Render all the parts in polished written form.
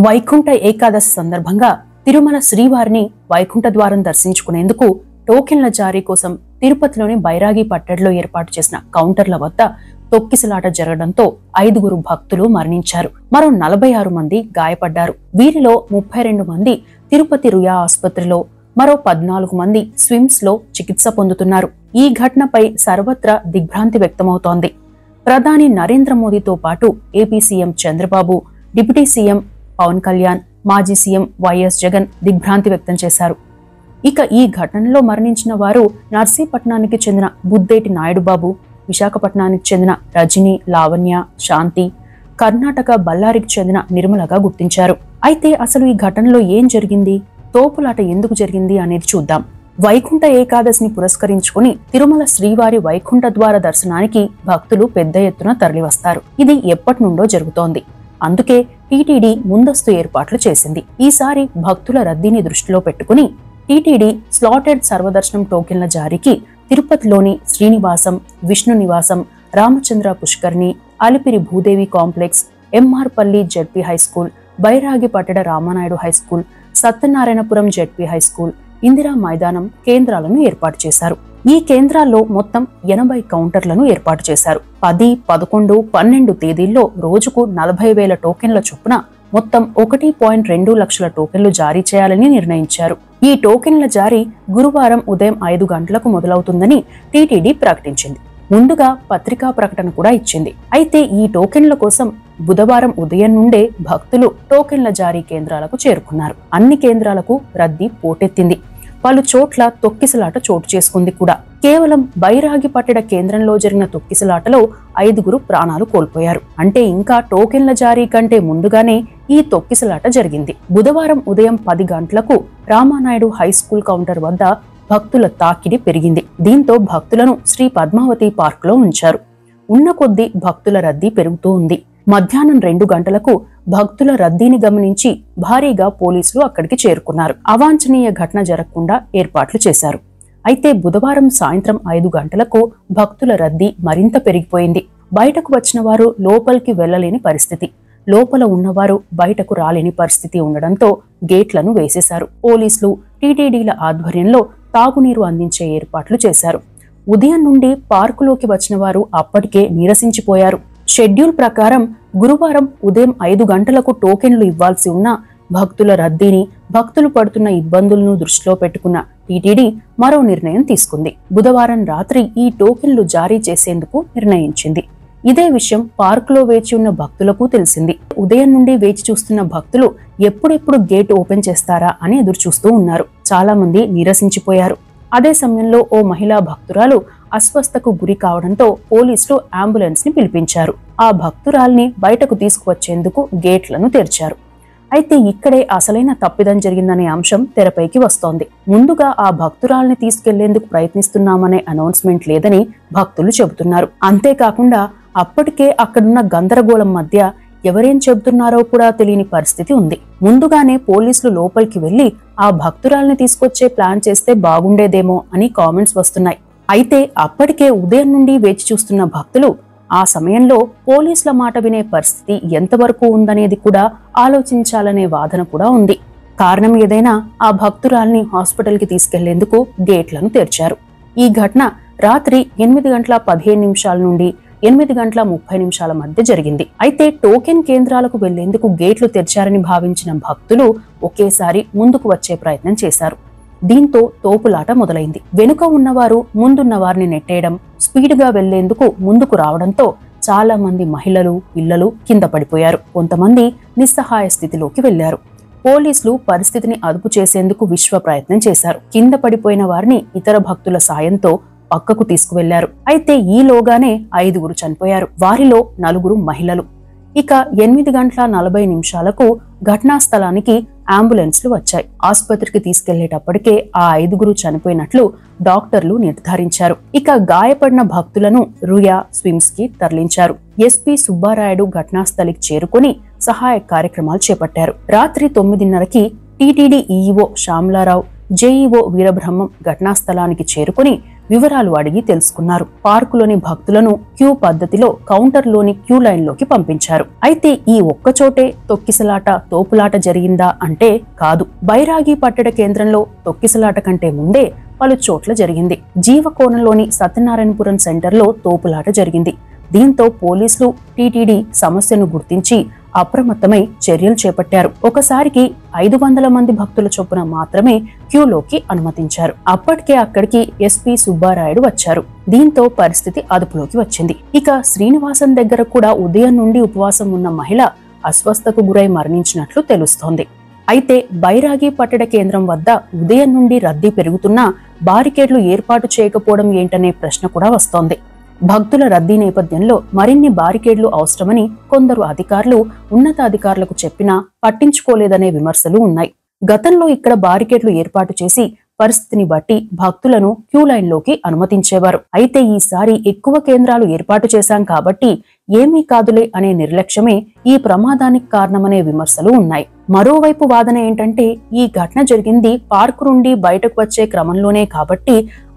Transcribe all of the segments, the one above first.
వైకుంఠ ఏకాదశి సందర్భంగా తిరుమల శ్రీవారిని వైకుంఠ ద్వారం దర్శించుకునేందుకు టోకెన్ల జారీ కోసం తిరుపతిలోని బైరాగి పట్టడిలో ఏర్పాటు చేసిన కౌంటర్ల వద్ద తొక్కిసలాట జరగడంతో 5 భక్తులు మరణించారు. మరో 46 మంది గాయపడ్డారు. వీరిలో 32 మంది తిరుపతి రుయా ఆసుపత్రిలో, మరో 14 మంది స్విమ్స్ లో చికిత్స పొందుతున్నారు. ఈ ఘటనపై సర్వత్రా దిగ్భ్రాంతి వ్యక్తమవుతోంది. ప్రధాని నరేంద్ర మోదీతో పాటు AP CM Chandrababu, deputy CM Pawan Kalyan, మాజీ సీఎం వైఎస్ జగన్ దిగ్భ్రాంతి వ్యక్తం చేశారు. ఇక ఈ ఘటనలో మరణించిన వారు నర్సీపట్నానికి చెందిన బుద్దేటి నాయుడు బాబు, విశాఖపట్నానికి చెందిన రజని, లావణ్య, శాంతి, కర్ణాటక బళ్ళారికి చెందిన నిర్మలగా గుర్తించారు. అయితే అసలు ఈ ఘటనలో ఏం జరిగింది, తోపులాట ఎందుకు జరిగింది అనేది చూద్దాం. వైకుంఠ ఏకాదశిని పురస్కరించుకుని తిరుమల శ్రీవారి వైకుంఠ ద్వార దర్శనానికి భక్తులు పెద్ద ఎత్తున తరలివస్తారు. ఇది ఎప్పటి నుండో జరుగుతోంది. అందుకే టీటీడీ ముందస్తు ఏర్పాట్లు చేసింది. ఈసారి భక్తుల రద్దీని దృష్టిలో పెట్టుకుని టీటీడీ స్లాటెడ్ సర్వదర్శనం టోకెన్ల జారీకి తిరుపతిలోని Srinivasam, Vishnu Nivasam, Ramachandra Pushkarini, Alipiri Bhudevi complex, MR Palli ZP high school, Bairagi Pattada Ramanaidu high school, Satyanarayanapuram ZP high school, Indira Maidanam కేంద్రాలను ఏర్పాటు చేశారు. ఈ కేంద్రాల్లో మొత్తం 80 కౌంటర్లను ఏర్పాటు చేశారు. 10, 11, 12 తేదీల్లో రోజుకు 40,000 టోకెన్ల చొప్పున మొత్తం 1.2 లక్షల టోకెన్లు జారీ చేయాలని నిర్ణయించారు. ఈ టోకెన్ల జారీ గురువారం ఉదయం 5 గంటలకు మొదలవుతుందని టీటీడీ ప్రకటించింది. ముందుగా పత్రికా ప్రకటన కూడా ఇచ్చింది. అయితే ఈ టోకెన్ల కోసం బుధవారం ఉదయం నుండే భక్తులు టోకెన్ల జారీ కేంద్రాలకు చేరుకున్నారు. అన్ని కేంద్రాలకు రద్దీ పోటెత్తింది. పలు చోట్ల తొక్కిసలాట చోటు చేసుకుంది కూడా. కేవలం బైరాగి పట్టడ కేంద్రంలో జరిగిన తొక్కిసలాటలో 5 ప్రాణాలు కోల్పోయారు. అంటే ఇంకా టోకెన్ల జారీ కంటే ముందుగానే ఈ తొక్కిసలాట జరిగింది. బుధవారం ఉదయం 10 గంటలకు రామానాయుడు హైస్కూల్ కౌంటర్ వద్ద భక్తుల తాకిడి పెరిగింది. దీంతో భక్తులను శ్రీ పద్మావతి పార్క్ లో ఉంచారు. ఉన్న కొద్దీ భక్తుల రద్దీ పెరుగుతూ ఉంది. మధ్యాహ్నం 2 గంటలకు భక్తుల రద్దీని గమనించి భారీగా పోలీసులు అక్కడికి చేరుకున్నారు. అవాంఛనీయ ఘటన జరగకుండా ఏర్పాట్లు చేశారు. అయితే బుధవారం సాయంత్రం 5 గంటలకు భక్తుల రద్దీ మరింత పెరిగిపోయింది. బయటకు వచ్చిన వారు లోపలికి వెళ్లలేని పరిస్థితి, లోపల ఉన్నవారు బయటకు రాలేని పరిస్థితి ఉండడంతో గేట్లను వేసేశారు. పోలీసులు, టీటీడీల ఆధ్వర్యంలో తాగునీరు అందించే ఏర్పాట్లు చేశారు. ఉదయం నుండి పార్కులోకి వచ్చిన వారు అప్పటికే నీరసించిపోయారు. షెడ్యూల్ ప్రకారం గురువారం ఉదయం 5 గంటలకు టోకెన్లు ఇవ్వాల్సి ఉన్న భక్తుల రద్దీని, భక్తులు పడుతున్న ఇబ్బందులను దృష్టిలో పెట్టుకున్న టీటీడీ మరో నిర్ణయం తీసుకుంది. బుధవారం రాత్రి ఈ టోకెన్లు జారీ చేసేందుకు నిర్ణయించింది. ఇదే విషయం పార్కులో వేచి ఉన్న భక్తులకు తెలిసింది. ఉదయం నుండి వేచి చూస్తున్న భక్తులు ఎప్పుడెప్పుడు గేట్ ఓపెన్ చేస్తారా అని ఎదురు చూస్తూ ఉన్నారు. చాలా మంది నీరసించిపోయారు. అదే సమయంలో ఓ మహిళా భక్తురాలు అస్వస్థకు గురి కావడంతో పోలీసులు అంబులెన్స్ ని పిలిపించారు. ఆ భక్తురాల్ని బయటకు తీసుకువచ్చేందుకు గేట్లను తెరిచారు. అయితే ఇక్కడే అసలైన తప్పిదం జరిగిందనే అంశం తెరపైకి వస్తోంది. ముందుగా ఆ భక్తురాల్ని తీసుకెళ్లేందుకు ప్రయత్నిస్తున్నామనే అనౌన్స్మెంట్ లేదని భక్తులు చెబుతున్నారు. అంతేకాకుండా అప్పటికే అక్కడున్న గందరగోళం మధ్య ఎవరేం చెబుతున్నారో కూడా తెలియని పరిస్థితి ఉంది. ముందుగానే పోలీసులు లోపలికి వెళ్లి ఆ భక్తురాల్ని తీసుకొచ్చే ప్లాన్ చేస్తే బాగుండేదేమో అని కామెంట్స్ వస్తున్నాయి. అయితే అప్పటికే ఉదయం నుండి వేచి చూస్తున్న భక్తులు ఆ సమయంలో పోలీసుల మాట వినే పరిస్థితి ఎంతవరకు ఉందనేది కూడా ఆలోచించాలనే వాదన కూడా ఉంది. కారణం ఏదైనా ఆ భక్తురాల్ని హాస్పిటల్కి తీసుకెళ్లేందుకు గేట్లను తెరిచారు. ఈ ఘటన రాత్రి 8:15 నుండి 8:30 మధ్య జరిగింది. అయితే టోకెన్ కేంద్రాలకు వెళ్లేందుకు గేట్లు తెరిచారని భావించిన భక్తులు ఒకేసారి ముందుకు వచ్చే ప్రయత్నం చేశారు. దీంతో తోపులాట మొదలైంది. వెనుక ఉన్నవారు ముందున్న వారిని నెట్టేయడం, స్పీడ్గా వెళ్లేందుకు ముందుకు రావడంతో చాలా మంది మహిళలు, పిల్లలు కింద పడిపోయారు. కొంతమంది నిస్సహాయ స్థితిలోకి వెళ్లారు. పోలీసులు పరిస్థితిని అదుపు చేసేందుకు విశ్వ ప్రయత్నం చేశారు. కింద పడిపోయిన వారిని ఇతర భక్తుల సాయంతో పక్కకు తీసుకువెళ్లారు. అయితే ఈలోగానే 5 చనిపోయారు. వారిలో 4 మహిళలు. ఇక 8:40 ఘటనా స్థలానికి అంబులెన్స్లు వచ్చాయి. ఆసుపత్రికి తీసుకెళ్లేటప్పటికే ఆ 5 చనిపోయినట్లు డాక్టర్లు నిర్ధారించారు. ఇక గాయపడిన భక్తులను రుయా స్విమ్స్ కి తరలించారు. ఎస్పీ సుబ్బారాయుడు ఘటనాస్థలికి చేరుకుని సహాయ కార్యక్రమాలు చేపట్టారు. రాత్రి 9:30కి టీటీడీ ఈఈఓ శ్యామలారావు, జేఈఓ వీరబ్రహ్మం ఘటనాస్థలానికి చేరుకుని వివరాలు అడిగి తెలుసుకున్నారు. పార్కులోని భక్తులను క్యూ పద్ధతిలో కౌంటర్లోని క్యూ లైన్లోకి పంపించారు. అయితే ఈ ఒక్కచోటే తొక్కిసలాట, తోపులాట జరిగిందా అంటే కాదు. బైరాగి పట్టణ కేంద్రంలో తొక్కిసలాట కంటే ముందే పలు చోట్ల జరిగింది. జీవకోణంలోని సత్యనారాయణపురం సెంటర్లో తోపులాట జరిగింది. దీంతో పోలీసులు, టీటీడీ సమస్యను గుర్తించి అప్రమత్తమై చర్యలు చేపట్టారు. ఒకసారికి 500 మంది భక్తుల చొప్పున మాత్రమే క్యూలోకి అనుమతించారు. అప్పటికే అక్కడికి ఎస్పీ సుబ్బారాయుడు వచ్చారు. దీంతో పరిస్థితి అదుపులోకి వచ్చింది. ఇక శ్రీనివాసం దగ్గర కూడా ఉదయం నుండి ఉపవాసం ఉన్న మహిళ అస్వస్థకు గురై మరణించినట్లు తెలుస్తోంది. అయితే బైరాగి పట్టణ కేంద్రం వద్ద ఉదయం నుండి రద్దీ పెరుగుతున్నా బారికేడ్లు ఏర్పాటు చేయకపోవడం ఏంటనే ప్రశ్న కూడా వస్తోంది. భక్తుల రద్దీ నేపథ్యంలో మరిన్ని బారికేడ్లు అవసరమని కొందరు అధికారులు ఉన్నతాధికారులకు చెప్పినా పట్టించుకోలేదనే విమర్శలు ఉన్నాయి. గతంలో ఇక్కడ బారికేడ్లు ఏర్పాటు చేసి పరిస్థితిని బట్టి భక్తులను క్యూ లైన్లోకి అనుమతించేవారు. అయితే ఈసారి ఎక్కువ కేంద్రాలు ఏర్పాటు చేశాం కాబట్టి ఏమీ కాదులే అనే నిర్లక్ష్యమే ఈ ప్రమాదానికి కారణమనే విమర్శలు ఉన్నాయి. మరోవైపు వాదన ఏంటంటే ఈ ఘటన జరిగింది పార్కు నుండి బయటకు వచ్చే క్రమంలోనే కాబట్టి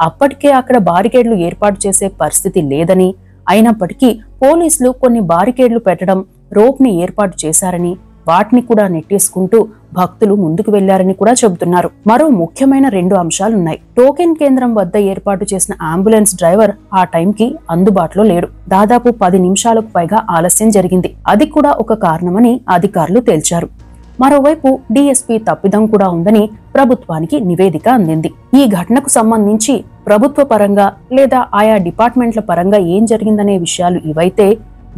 అప్పటికే అక్కడ బారికేడ్లు ఏర్పాటు చేసే పరిస్థితి లేదని, అయినప్పటికీ పోలీసులు కొన్ని బారికేడ్లు పెట్టడం, రోప్ ని ఏర్పాటు చేశారని, వాటిని కూడా నెట్టేసుకుంటూ భక్తులు ముందుకు వెళ్లారని కూడా చెబుతున్నారు. మరో ముఖ్యమైన 2 అంశాలున్నాయి. టోకెన్ కేంద్రం వద్ద ఏర్పాటు చేసిన అంబులెన్స్ డ్రైవర్ ఆ టైంకి అందుబాటులో లేడు. దాదాపు 10 నిమిషాలకు పైగా ఆలస్యం జరిగింది. అది కూడా ఒక కారణమని అధికారులు తేల్చారు. మరోవైపు డీఎస్పీ తప్పిదం కూడా ఉందని ప్రభుత్వానికి నివేదిక అందింది. ఈ ఘటనకు సంబంధించి ప్రభుత్వ పరంగా లేదా ఆయా డిపార్ట్మెంట్ల పరంగా ఏం జరిగిందనే విషయాలు ఇవైతే,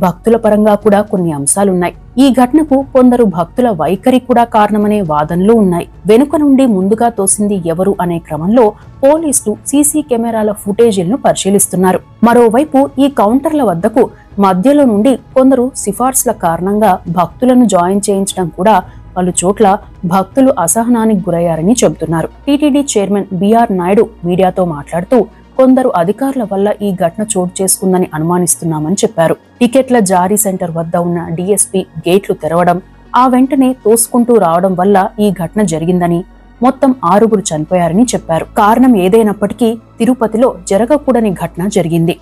భక్తుల పరంగా కూడా కొన్ని అంశాలున్నాయి. ఈ ఘటనకు కొందరు భక్తుల వైఖరి కూడా కారణమనే వాదనలు ఉన్నాయి. వెనుక నుండి ముందుగా తోసింది ఎవరు అనే క్రమంలో పోలీసులు సీసీ కెమెరాల ఫుటేజీలను పరిశీలిస్తున్నారు. మరోవైపు ఈ కౌంటర్ల వద్దకు మధ్యలో నుండి కొందరు సిఫార్సుల కారణంగా భక్తులను జాయిన్ చేయించడం కూడా పలు చోట్ల భక్తులు అసహనానికి గురయ్యారని చెబుతున్నారు. టీటీడీ చైర్మన్ బిఆర్ నాయుడు మీడియాతో మాట్లాడుతూ కొందరు అధికారుల వల్ల ఈ ఘటన చోటు చేసుకుందని అనుమానిస్తున్నామని చెప్పారు. టికెట్ల జారీ సెంటర్ వద్ద ఉన్న డీఎస్పీ గేట్లు తెరవడం, ఆ వెంటనే తోసుకుంటూ రావడం వల్ల ఈ ఘటన జరిగిందని, మొత్తం 6 చనిపోయారని చెప్పారు. కారణం ఏదైనప్పటికీ తిరుపతిలో జరగకూడని ఘటన జరిగింది.